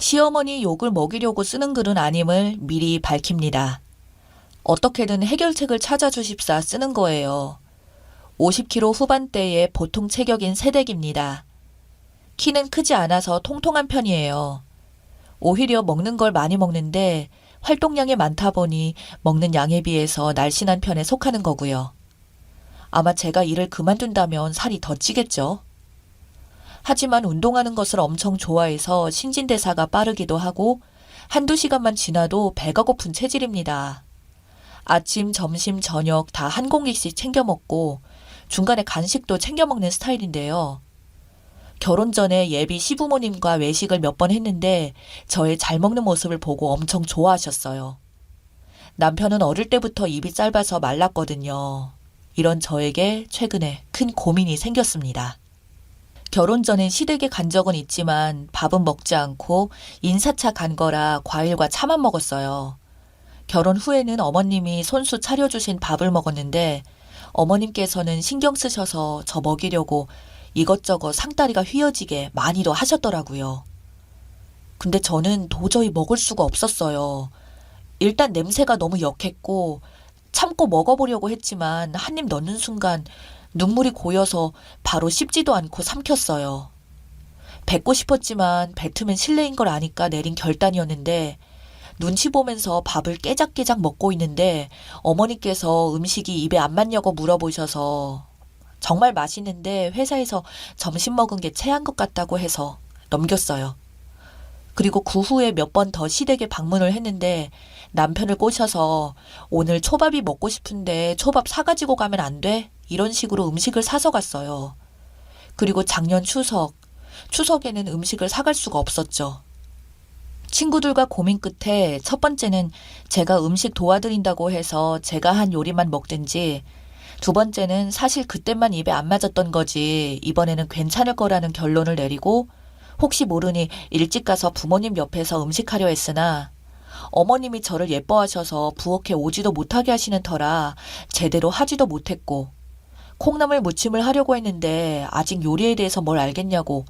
시어머니 욕을 먹이려고 쓰는 글은 아님을 미리 밝힙니다. 어떻게든 해결책을 찾아주십사 쓰는 거예요. 50kg 후반대의 보통 체격인 새댁입니다. 키는 크지 않아서 통통한 편이에요. 오히려 먹는 걸 많이 먹는데 활동량이 많다 보니 먹는 양에 비해서 날씬한 편에 속하는 거고요. 아마 제가 일을 그만둔다면 살이 더 찌겠죠. 하지만 운동하는 것을 엄청 좋아해서 신진대사가 빠르기도 하고 한두 시간만 지나도 배가 고픈 체질입니다. 아침, 점심, 저녁 다 한 공기씩 챙겨 먹고 중간에 간식도 챙겨 먹는 스타일인데요. 결혼 전에 예비 시부모님과 외식을 몇 번 했는데 저의 잘 먹는 모습을 보고 엄청 좋아하셨어요. 남편은 어릴 때부터 입이 짧아서 말랐거든요. 이런 저에게 최근에 큰 고민이 생겼습니다. 결혼 전엔 시댁에 간 적은 있지만 밥은 먹지 않고 인사차 간 거라 과일과 차만 먹었어요. 결혼 후에는 어머님이 손수 차려주신 밥을 먹었는데 어머님께서는 신경 쓰셔서 저 먹이려고 이것저것 상다리가 휘어지게 많이도 하셨더라고요. 근데 저는 도저히 먹을 수가 없었어요. 일단 냄새가 너무 역했고 참고 먹어보려고 했지만 한 입 넣는 순간 눈물이 고여서 바로 씹지도 않고 삼켰어요. 뱉고 싶었지만 뱉으면 실례인 걸 아니까 내린 결단이었는데 눈치 보면서 밥을 깨작깨작 먹고 있는데 어머니께서 음식이 입에 안 맞냐고 물어보셔서 정말 맛있는데 회사에서 점심 먹은 게 체한 것 같다고 해서 넘겼어요. 그리고 그 후에 몇 번 더 시댁에 방문을 했는데 남편을 꼬셔서 오늘 초밥이 먹고 싶은데 초밥 사가지고 가면 안 돼? 이런 식으로 음식을 사서 갔어요. 그리고 작년 추석에는 음식을 사갈 수가 없었죠. 친구들과 고민 끝에 첫 번째는 제가 음식 도와드린다고 해서 제가 한 요리만 먹든지 두 번째는 사실 그때만 입에 안 맞았던 거지 이번에는 괜찮을 거라는 결론을 내리고 혹시 모르니 일찍 가서 부모님 옆에서 음식하려 했으나 어머님이 저를 예뻐하셔서 부엌에 오지도 못하게 하시는 터라 제대로 하지도 못했고 콩나물 무침을 하려고 했는데 아직 요리에 대해서 뭘 알겠냐고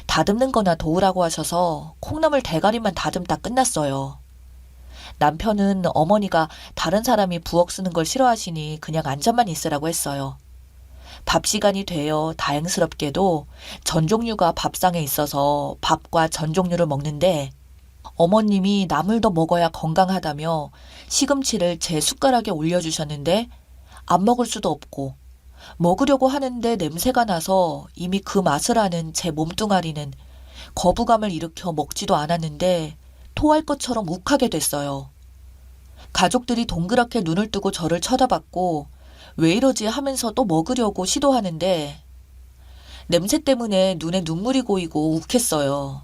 다듬는 거나 도우라고 하셔서 콩나물 대가리만 다듬다 끝났어요. 남편은 어머니가 다른 사람이 부엌 쓰는 걸 싫어하시니 그냥 앉아만 있으라고 했어요. 밥 시간이 되어 다행스럽게도 전 종류가 밥상에 있어서 밥과 전 종류를 먹는데 어머님이 나물 더 먹어야 건강하다며 시금치를 제 숟가락에 올려주셨는데 안 먹을 수도 없고 먹으려고 하는데 냄새가 나서 이미 그 맛을 아는 제 몸뚱아리는 거부감을 일으켜 먹지도 않았는데 토할 것처럼 욱하게 됐어요. 가족들이 동그랗게 눈을 뜨고 저를 쳐다봤고 왜 이러지 하면서 또 먹으려고 시도하는데 냄새 때문에 눈에 눈물이 고이고 욱했어요.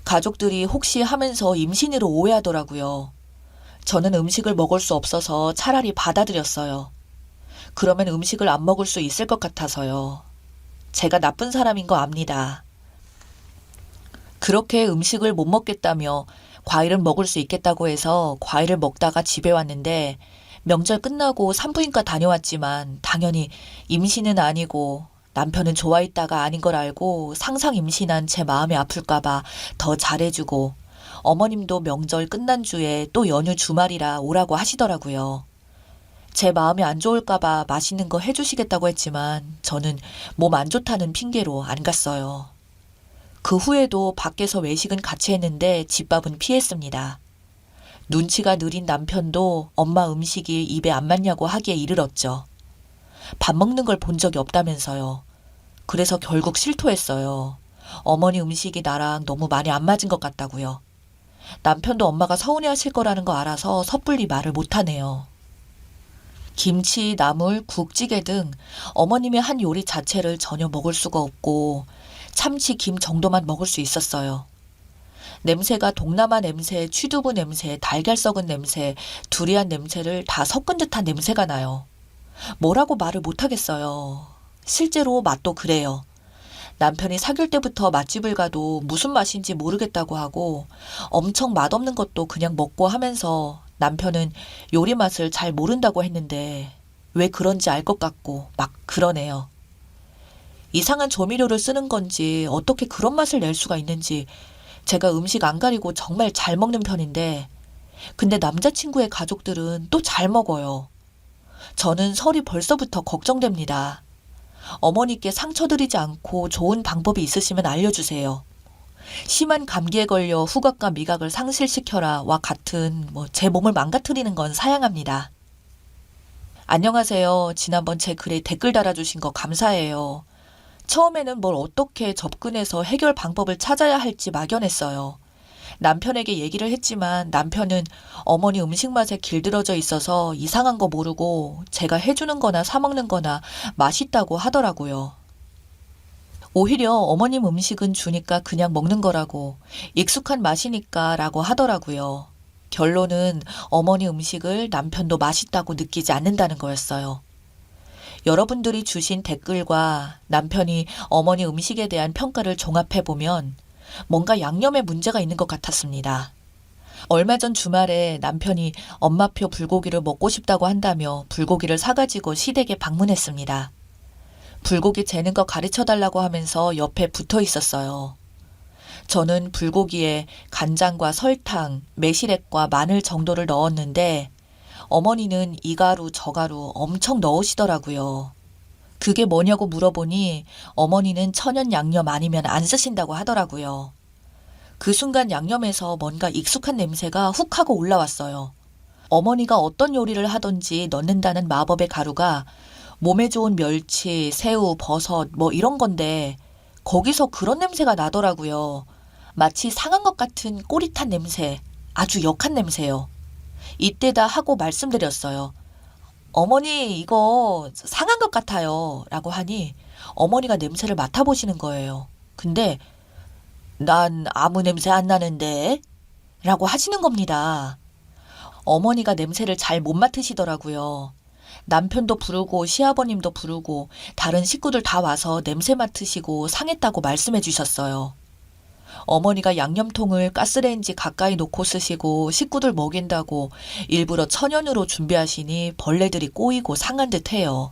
가족들이 혹시 하면서 임신으로 오해하더라고요. 저는 음식을 먹을 수 없어서 차라리 받아들였어요. 그러면 음식을 안 먹을 수 있을 것 같아서요. 제가 나쁜 사람인 거 압니다. 그렇게 음식을 못 먹겠다며 과일은 먹을 수 있겠다고 해서 과일을 먹다가 집에 왔는데 명절 끝나고 산부인과 다녀왔지만 당연히 임신은 아니고 남편은 좋아했다가 아닌 걸 알고 상상 임신한 제 마음이 아플까봐 더 잘해주고 어머님도 명절 끝난 주에 또 연휴 주말이라 오라고 하시더라고요. 제 마음이 안 좋을까봐 맛있는 거 해주시겠다고 했지만 저는 몸 안 좋다는 핑계로 안 갔어요. 그 후에도 밖에서 외식은 같이 했는데 집밥은 피했습니다. 눈치가 느린 남편도 엄마 음식이 입에 안 맞냐고 하기에 이르렀죠. 밥 먹는 걸 본 적이 없다면서요. 그래서 결국 실토했어요. 어머니 음식이 나랑 너무 많이 안 맞은 것 같다고요. 남편도 엄마가 서운해하실 거라는 거 알아서 섣불리 말을 못하네요. 김치, 나물, 국찌개 등 어머님이 한 요리 자체를 전혀 먹을 수가 없고 참치, 김 정도만 먹을 수 있었어요. 냄새가 동남아 냄새, 취두부 냄새, 달걀 썩은 냄새, 두리안 냄새를 다 섞은 듯한 냄새가 나요. 뭐라고 말을 못하겠어요. 실제로 맛도 그래요. 남편이 사귈 때부터 맛집을 가도 무슨 맛인지 모르겠다고 하고 엄청 맛없는 것도 그냥 먹고 하면서 남편은 요리 맛을 잘 모른다고 했는데 왜 그런지 알 것 같고 막 그러네요. 이상한 조미료를 쓰는 건지 어떻게 그런 맛을 낼 수가 있는지 제가 음식 안 가리고 정말 잘 먹는 편인데, 근데 남자친구의 가족들은 또 잘 먹어요. 저는 설이 벌써부터 걱정됩니다. 어머니께 상처드리지 않고 좋은 방법이 있으시면 알려주세요. 심한 감기에 걸려 후각과 미각을 상실시켜라와 같은 제 몸을 망가뜨리는 건 사양합니다. 안녕하세요. 지난번 제 글에 댓글 달아주신 거 감사해요. 처음에는 뭘 어떻게 접근해서 해결 방법을 찾아야 할지 막연했어요. 남편에게 얘기를 했지만 남편은 어머니 음식 맛에 길들여져 있어서 이상한 거 모르고 제가 해주는 거나 사 먹는 거나 맛있다고 하더라고요. 오히려 어머님 음식은 주니까 그냥 먹는 거라고, 익숙한 맛이니까 라고 하더라고요. 결론은 어머니 음식을 남편도 맛있다고 느끼지 않는다는 거였어요. 여러분들이 주신 댓글과 남편이 어머니 음식에 대한 평가를 종합해보면 뭔가 양념에 문제가 있는 것 같았습니다. 얼마 전 주말에 남편이 엄마표 불고기를 먹고 싶다고 한다며 불고기를 사가지고 시댁에 방문했습니다. 불고기 재는 거 가르쳐달라고 하면서 옆에 붙어 있었어요. 저는 불고기에 간장과 설탕, 매실액과 마늘 정도를 넣었는데 어머니는 이 가루 저 가루 엄청 넣으시더라고요. 그게 뭐냐고 물어보니 어머니는 천연 양념 아니면 안 쓰신다고 하더라고요. 그 순간 양념에서 뭔가 익숙한 냄새가 훅 하고 올라왔어요. 어머니가 어떤 요리를 하던지 넣는다는 마법의 가루가 몸에 좋은 멸치, 새우, 버섯 이런 건데 거기서 그런 냄새가 나더라고요. 마치 상한 것 같은 꼬릿한 냄새, 아주 역한 냄새요. 이때다 하고 말씀드렸어요. 어머니 이거 상한 것 같아요 라고 하니 어머니가 냄새를 맡아보시는 거예요. 근데 난 아무 냄새 안 나는데 라고 하시는 겁니다. 어머니가 냄새를 잘 못 맡으시더라고요. 남편도 부르고 시아버님도 부르고 다른 식구들 다 와서 냄새 맡으시고 상했다고 말씀해 주셨어요. 어머니가 양념통을 가스레인지 가까이 놓고 쓰시고 식구들 먹인다고 일부러 천연으로 준비하시니 벌레들이 꼬이고 상한 듯 해요.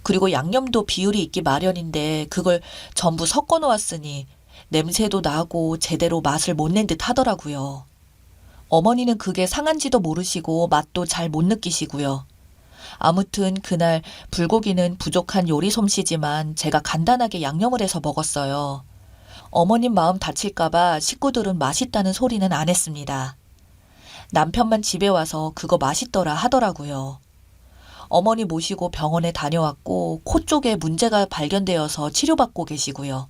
그리고 양념도 비율이 있기 마련인데 그걸 전부 섞어 놓았으니 냄새도 나고 제대로 맛을 못 낸 듯 하더라고요. 어머니는 그게 상한지도 모르시고 맛도 잘 못 느끼시고요. 아무튼 그날 불고기는 부족한 요리 솜씨지만 제가 간단하게 양념을 해서 먹었어요. 어머님 마음 다칠까봐 식구들은 맛있다는 소리는 안 했습니다. 남편만 집에 와서 그거 맛있더라 하더라고요. 어머니 모시고 병원에 다녀왔고 코 쪽에 문제가 발견되어서 치료받고 계시고요.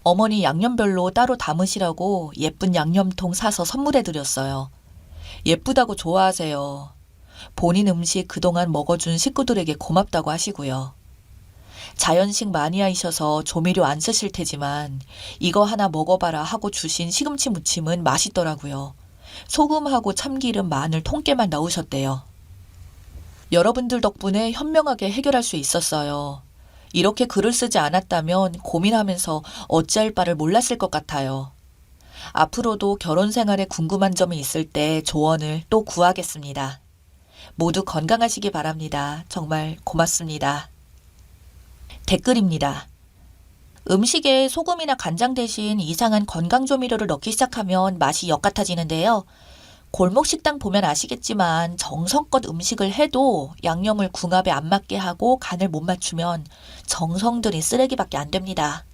어머니 양념별로 따로 담으시라고 예쁜 양념통 사서 선물해드렸어요. 예쁘다고 좋아하세요. 본인 음식 그동안 먹어준 식구들에게 고맙다고 하시고요. 자연식 마니아이셔서 조미료 안 쓰실 테지만 이거 하나 먹어봐라 하고 주신 시금치 무침은 맛있더라고요. 소금하고 참기름, 마늘 통깨만 넣으셨대요. 여러분들 덕분에 현명하게 해결할 수 있었어요. 이렇게 글을 쓰지 않았다면 고민하면서 어찌할 바를 몰랐을 것 같아요. 앞으로도 결혼 생활에 궁금한 점이 있을 때 조언을 또 구하겠습니다. 모두 건강하시기 바랍니다. 정말 고맙습니다. 댓글입니다. 음식에 소금이나 간장 대신 이상한 건강조미료를 넣기 시작하면 맛이 역같아지는데요. 골목 식당 보면 아시겠지만 정성껏 음식을 해도 양념을 궁합에 안 맞게 하고 간을 못 맞추면 정성 들인 쓰레기밖에 안 됩니다.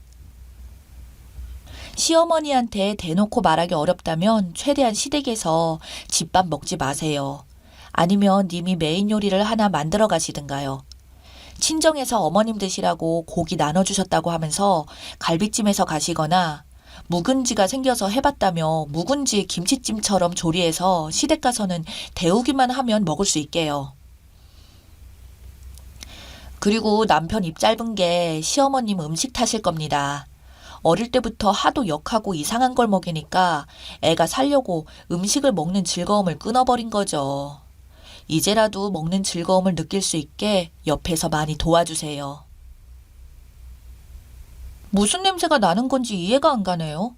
시어머니한테 대놓고 말하기 어렵다면 최대한 시댁에서 집밥 먹지 마세요. 아니면 님이 메인 요리를 하나 만들어 가시든가요. 친정에서 어머님 드시라고 고기 나눠주셨다고 하면서 갈비찜에서 가시거나 묵은지가 생겨서 해봤다며 묵은지 김치찜처럼 조리해서 시댁 가서는 데우기만 하면 먹을 수 있게요. 그리고 남편 입 짧은 게 시어머님 음식 탓일 겁니다. 어릴 때부터 하도 역하고 이상한 걸 먹이니까 애가 살려고 음식을 먹는 즐거움을 끊어버린 거죠. 이제라도 먹는 즐거움을 느낄 수 있게 옆에서 많이 도와주세요. 무슨 냄새가 나는 건지 이해가 안 가네요.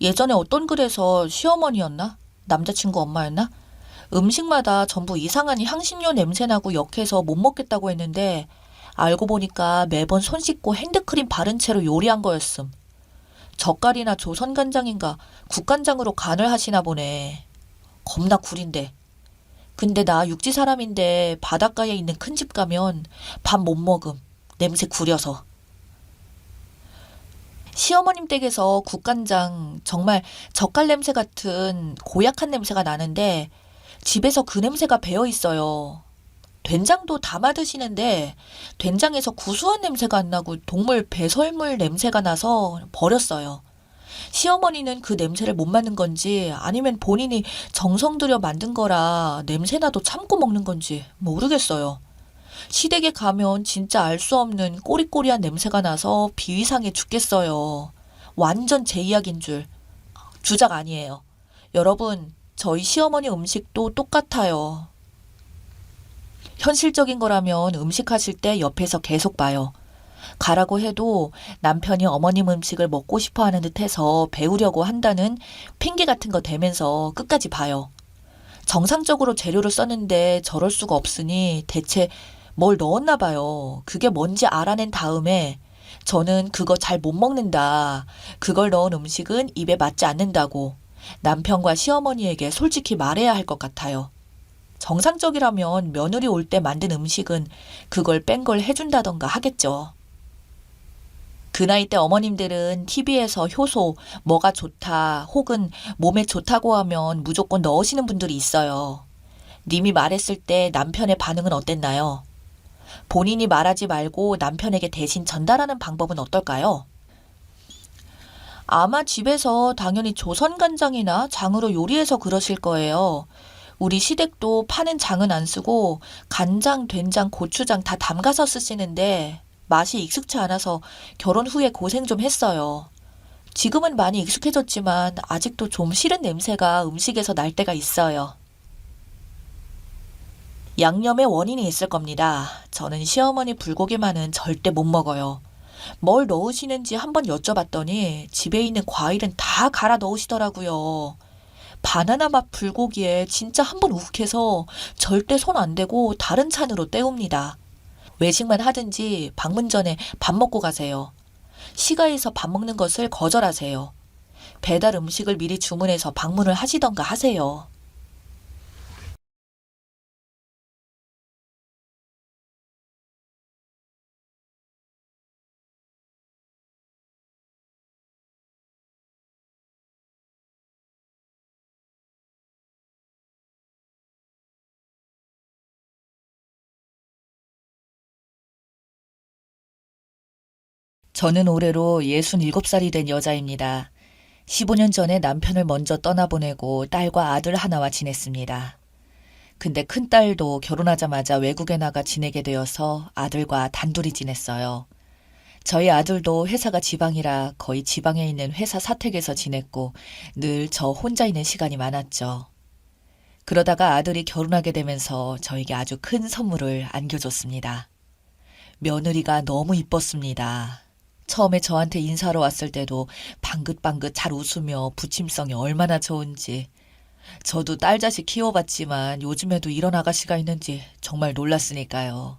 예전에 어떤 글에서 시어머니였나? 남자친구 엄마였나? 음식마다 전부 이상한 향신료 냄새나고 역해서 못 먹겠다고 했는데 알고 보니까 매번 손 씻고 핸드크림 바른 채로 요리한 거였음. 젓갈이나 조선간장인가 국간장으로 간을 하시나 보네. 겁나 구린데. 근데 나 육지 사람인데 바닷가에 있는 큰 집 가면 밥 못 먹음. 냄새 구려서. 시어머님 댁에서 국간장 정말 젓갈 냄새 같은 고약한 냄새가 나는데 집에서 그 냄새가 배어 있어요. 된장도 담아 드시는데 된장에서 구수한 냄새가 안 나고 동물 배설물 냄새가 나서 버렸어요. 시어머니는 그 냄새를 못 맡는 건지 아니면 본인이 정성 들여 만든 거라 냄새나도 참고 먹는 건지 모르겠어요. 시댁에 가면 진짜 알 수 없는 꼬리꼬리한 냄새가 나서 비위상해 죽겠어요. 완전 제 이야기인 줄. 주작 아니에요. 여러분, 저희 시어머니 음식도 똑같아요. 현실적인 거라면 음식 하실 때 옆에서 계속 봐요. 가라고 해도 남편이 어머님 음식을 먹고 싶어 하는 듯해서 배우려고 한다는 핑계 같은 거 대면서 끝까지 봐요. 정상적으로 재료를 썼는데 저럴 수가 없으니 대체 뭘 넣었나 봐요. 그게 뭔지 알아낸 다음에 저는 그거 잘 못 먹는다. 그걸 넣은 음식은 입에 맞지 않는다고 남편과 시어머니에게 솔직히 말해야 할 것 같아요. 정상적이라면 며느리 올 때 만든 음식은 그걸 뺀 걸 해준다던가 하겠죠. 그 나이 때 어머님들은 TV에서 효소, 뭐가 좋다, 혹은 몸에 좋다고 하면 무조건 넣으시는 분들이 있어요. 님이 말했을 때 남편의 반응은 어땠나요? 본인이 말하지 말고 남편에게 대신 전달하는 방법은 어떨까요? 아마 집에서 당연히 조선간장이나 장으로 요리해서 그러실 거예요. 우리 시댁도 파는 장은 안 쓰고 간장, 된장, 고추장 다 담가서 쓰시는데 맛이 익숙치 않아서 결혼 후에 고생 좀 했어요. 지금은 많이 익숙해졌지만 아직도 좀 싫은 냄새가 음식에서 날 때가 있어요. 양념의 원인이 있을 겁니다. 저는 시어머니 불고기만은 절대 못 먹어요. 뭘 넣으시는지 한번 여쭤봤더니 집에 있는 과일은 다 갈아 넣으시더라고요. 바나나 맛 불고기에 진짜 한번 욱해서 절대 손 안 대고 다른 찬으로 때웁니다. 외식만 하든지 방문 전에 밥 먹고 가세요. 시가에서 밥 먹는 것을 거절하세요. 배달 음식을 미리 주문해서 방문을 하시던가 하세요. 저는 올해로 67살이 된 여자입니다. 15년 전에 남편을 먼저 떠나보내고 딸과 아들 하나와 지냈습니다. 근데 큰딸도 결혼하자마자 외국에 나가 지내게 되어서 아들과 단둘이 지냈어요. 저희 아들도 회사가 지방이라 거의 지방에 있는 회사 사택에서 지냈고 늘 저 혼자 있는 시간이 많았죠. 그러다가 아들이 결혼하게 되면서 저에게 아주 큰 선물을 안겨줬습니다. 며느리가 너무 이뻤습니다. 처음에 저한테 인사하러 왔을 때도 방긋방긋 잘 웃으며 부침성이 얼마나 좋은지. 저도 딸 자식 키워봤지만 요즘에도 이런 아가씨가 있는지 정말 놀랐으니까요.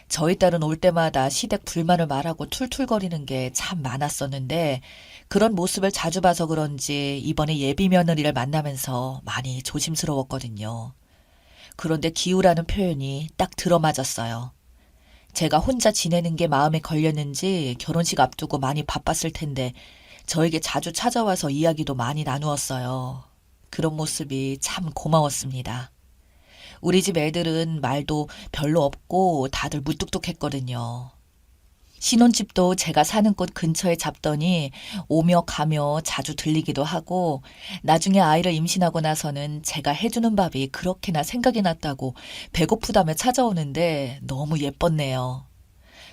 저희 딸은 올 때마다 시댁 불만을 말하고 툴툴거리는 게 참 많았었는데 그런 모습을 자주 봐서 그런지 이번에 예비 며느리를 만나면서 많이 조심스러웠거든요. 그런데 기우라는 표현이 딱 들어맞았어요. 제가 혼자 지내는 게 마음에 걸렸는지 결혼식 앞두고 많이 바빴을 텐데 저에게 자주 찾아와서 이야기도 많이 나누었어요. 그런 모습이 참 고마웠습니다. 우리 집 애들은 말도 별로 없고 다들 무뚝뚝했거든요. 신혼집도 제가 사는 곳 근처에 잡더니 오며 가며 자주 들리기도 하고 나중에 아이를 임신하고 나서는 제가 해주는 밥이 그렇게나 생각이 났다고 배고프다며 찾아오는데 너무 예뻤네요.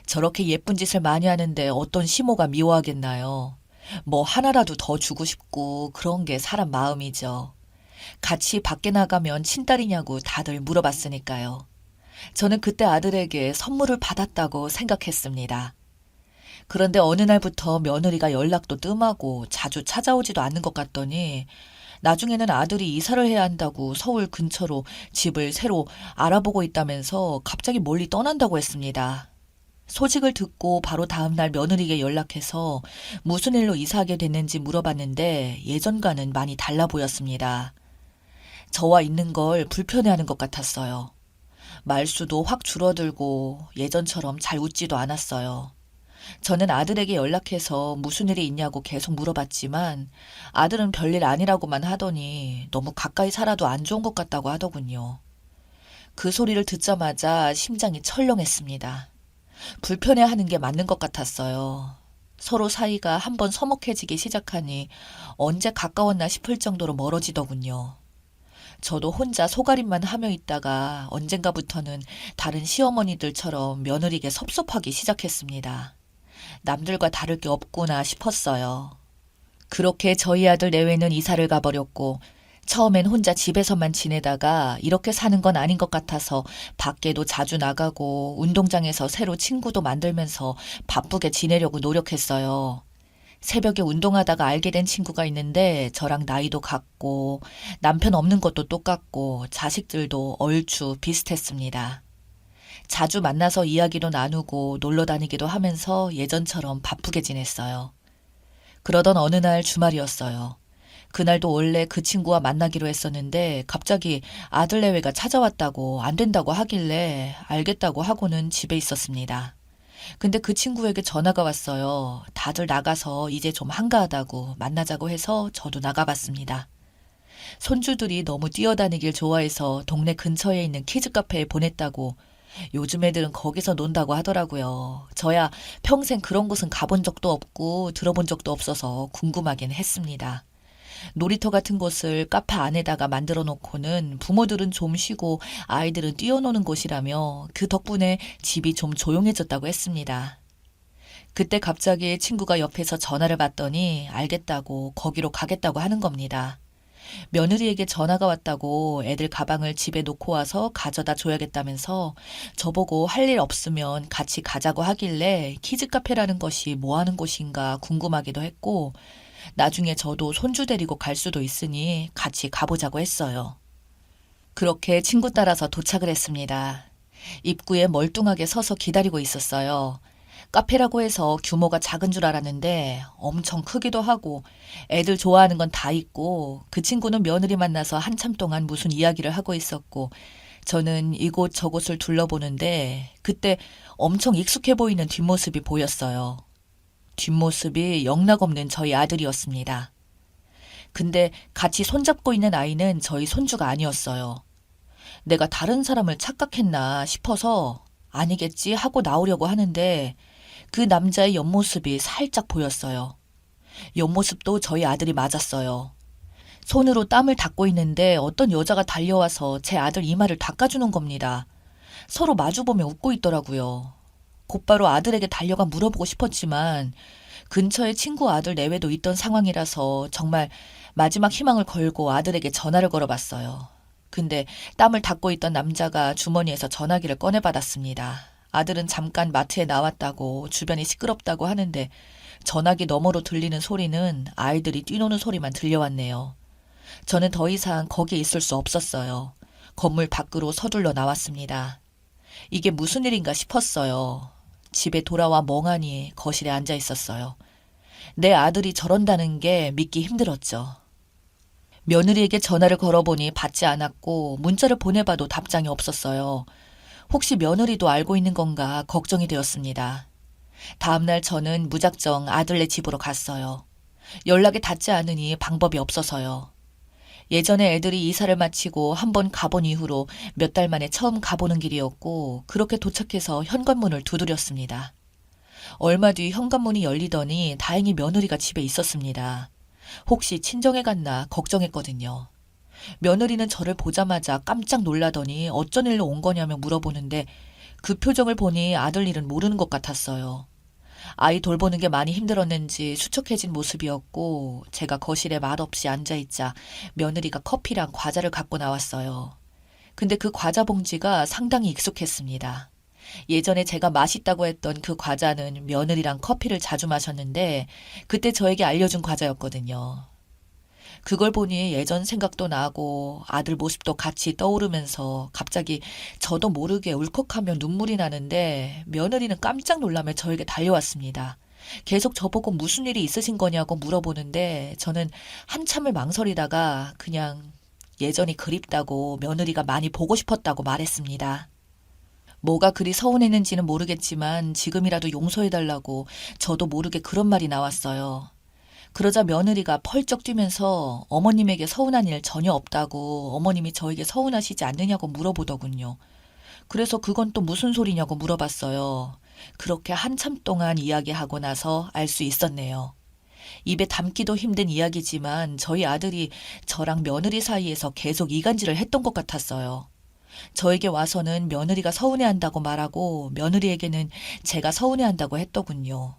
저렇게 예쁜 짓을 많이 하는데 어떤 시모가 미워하겠나요? 뭐 하나라도 더 주고 싶고 그런 게 사람 마음이죠. 같이 밖에 나가면 친딸이냐고 다들 물어봤으니까요. 저는 그때 아들에게 선물을 받았다고 생각했습니다. 그런데 어느 날부터 며느리가 연락도 뜸하고 자주 찾아오지도 않는 것 같더니 나중에는 아들이 이사를 해야 한다고 서울 근처로 집을 새로 알아보고 있다면서 갑자기 멀리 떠난다고 했습니다. 소식을 듣고 바로 다음날 며느리에게 연락해서 무슨 일로 이사하게 됐는지 물어봤는데 예전과는 많이 달라 보였습니다. 저와 있는 걸 불편해하는 것 같았어요. 말수도 확 줄어들고 예전처럼 잘 웃지도 않았어요. 저는 아들에게 연락해서 무슨 일이 있냐고 계속 물어봤지만 아들은 별일 아니라고만 하더니 너무 가까이 살아도 안 좋은 것 같다고 하더군요. 그 소리를 듣자마자 심장이 철렁했습니다. 불편해하는 게 맞는 것 같았어요. 서로 사이가 한번 서먹해지기 시작하니 언제 가까웠나 싶을 정도로 멀어지더군요. 저도 혼자 속앓임만 하며 있다가 언젠가부터는 다른 시어머니들처럼 며느리에게 섭섭하기 시작했습니다. 남들과 다를 게 없구나 싶었어요. 그렇게 저희 아들 내외는 이사를 가버렸고 처음엔 혼자 집에서만 지내다가 이렇게 사는 건 아닌 것 같아서 밖에도 자주 나가고 운동장에서 새로 친구도 만들면서 바쁘게 지내려고 노력했어요. 새벽에 운동하다가 알게 된 친구가 있는데 저랑 나이도 같고 남편 없는 것도 똑같고 자식들도 얼추 비슷했습니다. 자주 만나서 이야기도 나누고 놀러 다니기도 하면서 예전처럼 바쁘게 지냈어요. 그러던 어느 날 주말이었어요. 그날도 원래 그 친구와 만나기로 했었는데 갑자기 아들 내외가 찾아왔다고 안 된다고 하길래 알겠다고 하고는 집에 있었습니다. 근데 그 친구에게 전화가 왔어요. 다들 나가서 이제 좀 한가하다고 만나자고 해서 저도 나가봤습니다. 손주들이 너무 뛰어다니길 좋아해서 동네 근처에 있는 키즈카페에 보냈다고 요즘 애들은 거기서 논다고 하더라고요. 저야 평생 그런 곳은 가본 적도 없고 들어본 적도 없어서 궁금하긴 했습니다. 놀이터 같은 곳을 카페 안에다가 만들어 놓고는 부모들은 좀 쉬고 아이들은 뛰어노는 곳이라며 그 덕분에 집이 좀 조용해졌다고 했습니다. 그때 갑자기 친구가 옆에서 전화를 받더니 알겠다고 거기로 가겠다고 하는 겁니다. 며느리에게 전화가 왔다고 애들 가방을 집에 놓고 와서 가져다 줘야겠다면서 저보고 할 일 없으면 같이 가자고 하길래 키즈카페라는 것이 뭐 하는 곳인가 궁금하기도 했고 나중에 저도 손주 데리고 갈 수도 있으니 같이 가보자고 했어요. 그렇게 친구 따라서 도착을 했습니다. 입구에 멀뚱하게 서서 기다리고 있었어요. 카페라고 해서 규모가 작은 줄 알았는데 엄청 크기도 하고 애들 좋아하는 건 다 있고 그 친구는 며느리 만나서 한참 동안 무슨 이야기를 하고 있었고 저는 이곳 저곳을 둘러보는데 그때 엄청 익숙해 보이는 뒷모습이 보였어요. 뒷모습이 영락없는 저희 아들이었습니다. 근데 같이 손잡고 있는 아이는 저희 손주가 아니었어요. 내가 다른 사람을 착각했나 싶어서 아니겠지 하고 나오려고 하는데 그 남자의 옆모습이 살짝 보였어요. 옆모습도 저희 아들이 맞았어요. 손으로 땀을 닦고 있는데 어떤 여자가 달려와서 제 아들 이마를 닦아주는 겁니다. 서로 마주보며 웃고 있더라고요. 곧바로 아들에게 달려가 물어보고 싶었지만 근처에 친구 아들 내외도 있던 상황이라서 정말 마지막 희망을 걸고 아들에게 전화를 걸어봤어요. 근데 땀을 닦고 있던 남자가 주머니에서 전화기를 꺼내받았습니다. 아들은 잠깐 마트에 나왔다고 주변이 시끄럽다고 하는데 전화기 너머로 들리는 소리는 아이들이 뛰노는 소리만 들려왔네요. 저는 더 이상 거기에 있을 수 없었어요. 건물 밖으로 서둘러 나왔습니다. 이게 무슨 일인가 싶었어요. 집에 돌아와 멍하니 거실에 앉아 있었어요. 내 아들이 저런다는 게 믿기 힘들었죠. 며느리에게 전화를 걸어보니 받지 않았고 문자를 보내봐도 답장이 없었어요. 혹시 며느리도 알고 있는 건가 걱정이 되었습니다. 다음날 저는 무작정 아들네 집으로 갔어요. 연락이 닿지 않으니 방법이 없어서요. 예전에 애들이 이사를 마치고 한번 가본 이후로 몇 달 만에 처음 가보는 길이었고 그렇게 도착해서 현관문을 두드렸습니다. 얼마 뒤 현관문이 열리더니 다행히 며느리가 집에 있었습니다. 혹시 친정에 갔나 걱정했거든요. 며느리는 저를 보자마자 깜짝 놀라더니 어쩐 일로 온 거냐며 물어보는데 그 표정을 보니 아들 일은 모르는 것 같았어요. 아이 돌보는 게 많이 힘들었는지 수척해진 모습이었고 제가 거실에 말없이 앉아있자 며느리가 커피랑 과자를 갖고 나왔어요. 근데 그 과자 봉지가 상당히 익숙했습니다. 예전에 제가 맛있다고 했던 그 과자는 며느리랑 커피를 자주 마셨는데 그때 저에게 알려준 과자였거든요. 그걸 보니 예전 생각도 나고 아들 모습도 같이 떠오르면서 갑자기 저도 모르게 울컥하며 눈물이 나는데 며느리는 깜짝 놀라며 저에게 달려왔습니다. 계속 저보고 무슨 일이 있으신 거냐고 물어보는데 저는 한참을 망설이다가 그냥 예전이 그립다고 며느리가 많이 보고 싶었다고 말했습니다. 뭐가 그리 서운했는지는 모르겠지만 지금이라도 용서해달라고 저도 모르게 그런 말이 나왔어요. 그러자 며느리가 펄쩍 뛰면서 어머님에게 서운한 일 전혀 없다고 어머님이 저에게 서운하시지 않느냐고 물어보더군요. 그래서 그건 또 무슨 소리냐고 물어봤어요. 그렇게 한참 동안 이야기하고 나서 알 수 있었네요. 입에 담기도 힘든 이야기지만 저희 아들이 저랑 며느리 사이에서 계속 이간질을 했던 것 같았어요. 저에게 와서는 며느리가 서운해한다고 말하고 며느리에게는 제가 서운해한다고 했더군요.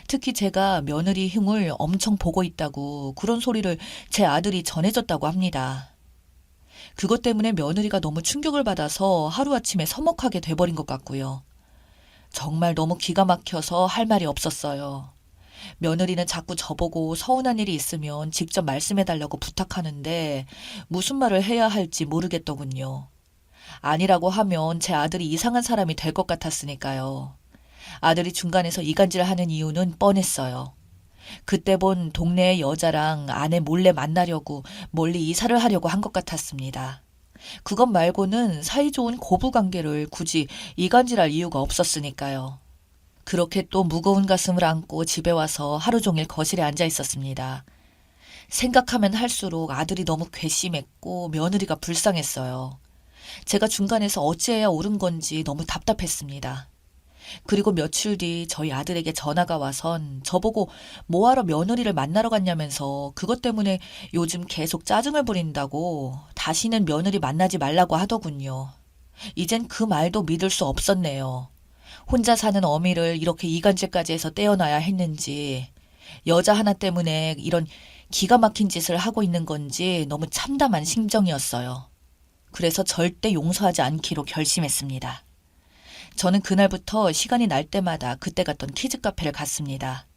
특히 제가 며느리 흉을 엄청 보고 있다고 그런 소리를 제 아들이 전해줬다고 합니다. 그것 때문에 며느리가 너무 충격을 받아서 하루아침에 서먹하게 돼버린 것 같고요. 정말 너무 기가 막혀서 할 말이 없었어요. 며느리는 자꾸 저보고 서운한 일이 있으면 직접 말씀해달라고 부탁하는데 무슨 말을 해야 할지 모르겠더군요. 아니라고 하면 제 아들이 이상한 사람이 될 것 같았으니까요. 아들이 중간에서 이간질하는 이유는 뻔했어요. 그때 본 동네의 여자랑 아내 몰래 만나려고 멀리 이사를 하려고 한 것 같았습니다. 그것 말고는 사이좋은 고부관계를 굳이 이간질할 이유가 없었으니까요. 그렇게 또 무거운 가슴을 안고 집에 와서 하루 종일 거실에 앉아 있었습니다. 생각하면 할수록 아들이 너무 괘씸했고 며느리가 불쌍했어요. 제가 중간에서 어찌해야 옳은 건지 너무 답답했습니다. 그리고 며칠 뒤 저희 아들에게 전화가 와선 저보고 뭐하러 며느리를 만나러 갔냐면서 그것 때문에 요즘 계속 짜증을 부린다고 다시는 며느리 만나지 말라고 하더군요. 이젠 그 말도 믿을 수 없었네요. 혼자 사는 어미를 이렇게 이간질까지 해서 떼어놔야 했는지 여자 하나 때문에 이런 기가 막힌 짓을 하고 있는 건지 너무 참담한 심정이었어요. 그래서 절대 용서하지 않기로 결심했습니다. 저는 그날부터 시간이 날 때마다 그때 갔던 키즈 카페를 갔습니다.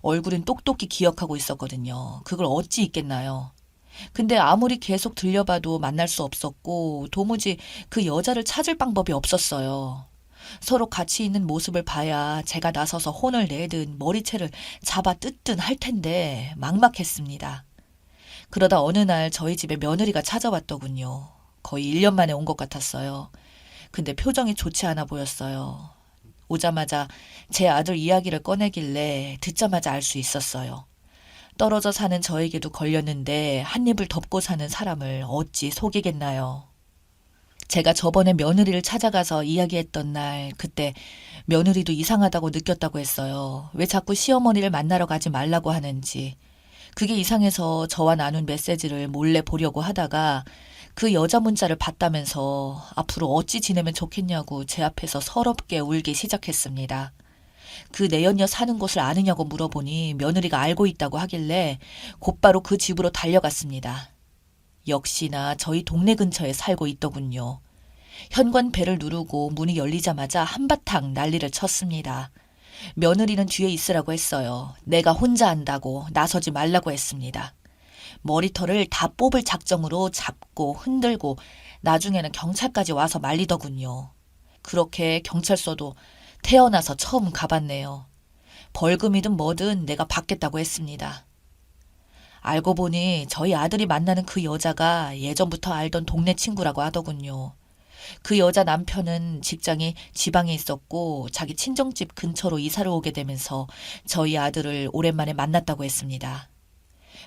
얼굴은 똑똑히 기억하고 있었거든요. 그걸 어찌 잊겠나요? 근데 아무리 계속 들려봐도 만날 수 없었고 도무지 그 여자를 찾을 방법이 없었어요. 서로 같이 있는 모습을 봐야 제가 나서서 혼을 내든 머리채를 잡아 뜯든 할 텐데 막막했습니다. 그러다 어느 날 저희 집에 며느리가 찾아왔더군요. 거의 1년 만에 온 것 같았어요. 근데 표정이 좋지 않아 보였어요. 오자마자 제 아들 이야기를 꺼내길래 듣자마자 알 수 있었어요. 떨어져 사는 저에게도 걸렸는데 한 입을 덮고 사는 사람을 어찌 속이겠나요. 제가 저번에 며느리를 찾아가서 이야기했던 날 그때 며느리도 이상하다고 느꼈다고 했어요. 왜 자꾸 시어머니를 만나러 가지 말라고 하는지. 그게 이상해서 저와 나눈 메시지를 몰래 보려고 하다가 그 여자 문자를 봤다면서 앞으로 어찌 지내면 좋겠냐고 제 앞에서 서럽게 울기 시작했습니다. 그 내연녀 사는 곳을 아느냐고 물어보니 며느리가 알고 있다고 하길래 곧바로 그 집으로 달려갔습니다. 역시나 저희 동네 근처에 살고 있더군요. 현관 벨을 누르고 문이 열리자마자 한바탕 난리를 쳤습니다. 며느리는 뒤에 있으라고 했어요. 내가 혼자 한다고 나서지 말라고 했습니다. 머리털을 다 뽑을 작정으로 잡고 흔들고 나중에는 경찰까지 와서 말리더군요. 그렇게 경찰서도 태어나서 처음 가봤네요. 벌금이든 뭐든 내가 받겠다고 했습니다. 알고 보니 저희 아들이 만나는 그 여자가 예전부터 알던 동네 친구라고 하더군요. 그 여자 남편은 직장이 지방에 있었고 자기 친정집 근처로 이사를 오게 되면서 저희 아들을 오랜만에 만났다고 했습니다.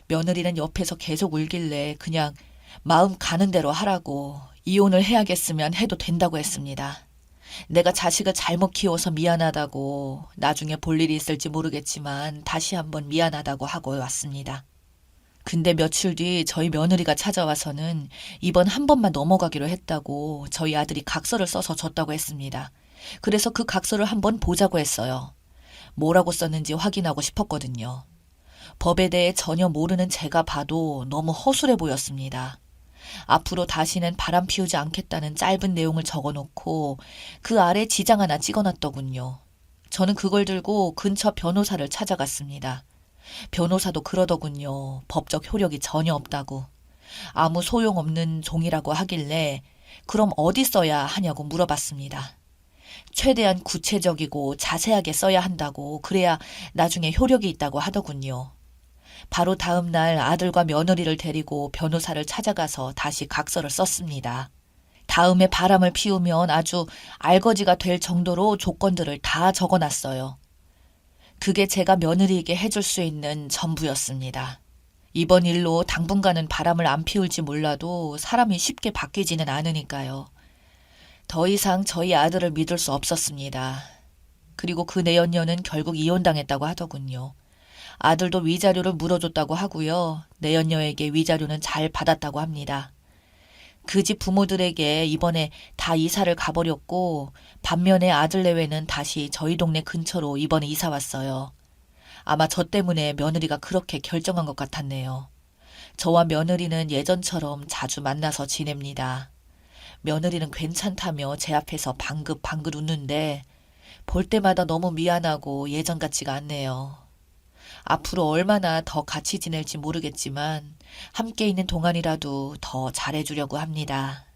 며느리는 옆에서 계속 울길래 그냥 마음 가는 대로 하라고 이혼을 해야겠으면 해도 된다고 했습니다. 내가 자식을 잘못 키워서 미안하다고 나중에 볼 일이 있을지 모르겠지만 다시 한번 미안하다고 하고 왔습니다. 근데 며칠 뒤 저희 며느리가 찾아와서는 이번 한 번만 넘어가기로 했다고 저희 아들이 각서를 써서 줬다고 했습니다. 그래서 그 각서를 한번 보자고 했어요. 뭐라고 썼는지 확인하고 싶었거든요. 법에 대해 전혀 모르는 제가 봐도 너무 허술해 보였습니다. 앞으로 다시는 바람 피우지 않겠다는 짧은 내용을 적어놓고 그 아래 지장 하나 찍어놨더군요. 저는 그걸 들고 근처 변호사를 찾아갔습니다. 변호사도 그러더군요. 법적 효력이 전혀 없다고. 아무 소용없는 종이라고 하길래 그럼 어디 써야 하냐고 물어봤습니다. 최대한 구체적이고 자세하게 써야 한다고 그래야 나중에 효력이 있다고 하더군요. 바로 다음 날 아들과 며느리를 데리고 변호사를 찾아가서 다시 각서를 썼습니다. 다음에 바람을 피우면 아주 알거지가 될 정도로 조건들을 다 적어놨어요. 그게 제가 며느리에게 해줄 수 있는 전부였습니다. 이번 일로 당분간은 바람을 안 피울지 몰라도 사람이 쉽게 바뀌지는 않으니까요. 더 이상 저희 아들을 믿을 수 없었습니다. 그리고 그 내연녀는 결국 이혼당했다고 하더군요. 아들도 위자료를 물어줬다고 하고요. 내연녀에게 위자료는 잘 받았다고 합니다. 그 집 부모들에게 이번에 다 이사를 가버렸고 반면에 아들 내외는 다시 저희 동네 근처로 이번에 이사 왔어요. 아마 저 때문에 며느리가 그렇게 결정한 것 같았네요. 저와 며느리는 예전처럼 자주 만나서 지냅니다. 며느리는 괜찮다며 제 앞에서 방긋방긋 웃는데 볼 때마다 너무 미안하고 예전 같지가 않네요. 앞으로 얼마나 더 같이 지낼지 모르겠지만 함께 있는 동안이라도 더 잘해주려고 합니다.